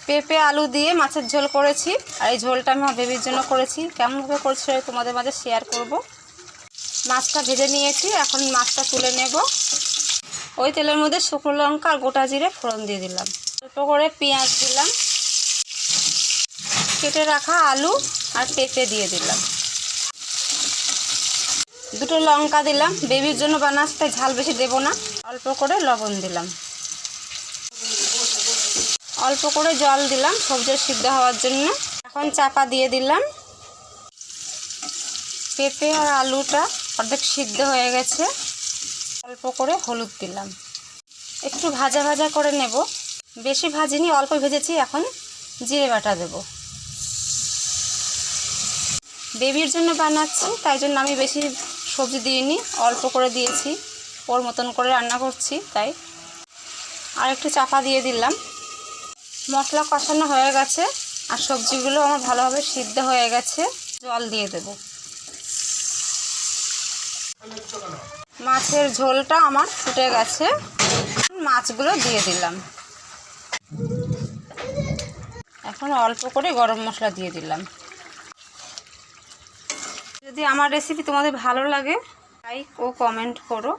পেঁপে আলু দিয়ে মাছের ঝোল করেছি। আর এই ঝোলটা আমি আমার বেবির জন্য করেছি। কেমনভাবে করছি তোমাদের মাঝে শেয়ার করব। মাছটা ভেজে নিয়েছি, এখন মাছটা তুলে নেব। ওই তেলের মধ্যে শুকনো লঙ্কা আর গোটা জিরে ফোড়ন দিয়ে দিলাম। অল্প করে পেঁয়াজ দিলাম, কেটে রাখা আলু আর পেঁপে দিয়ে দিলাম। দুটো লঙ্কা দিলাম, বেবির জন্য বানাচ্ছি তাই ঝাল বেশি দেব না। অল্প করে লবণ দিলাম, অল্প করে জল দিলাম সবজি সিদ্ধ হওয়ার জন্য। এখন চাপা দিয়ে দিলাম। পেঁপে আর আলুটা অর্ধেক সিদ্ধ হয়ে গেছে। অল্প করে হলুদ দিলাম, একটু ভাজা ভাজা করে নেব। বেশি ভাজিনি, অল্প ভেজেছি। এখন জিরে বাটা দেব। বেবির জন্য বানাচ্ছি তাই জন্য আমি বেশি সবজি দিইনি, অল্প করে দিয়েছি। ওর মতন করে রান্না করছি তাই। আর একটু চাপা দিয়ে দিলাম। মশলা কষানো হয়ে গেছে আর সবজিগুলো আমার ভালোভাবে সিদ্ধ হয়ে গেছে। জল দিয়ে দেব। মাছের ঝোলটা আমার ফুটে গেছে, মাছগুলো দিয়ে দিলাম। এখন অল্প করে গরম মশলা দিয়ে দিলাম। যদি আমার রেসিপি তোমাদের ভালো লাগে লাইক ও কমেন্ট করো।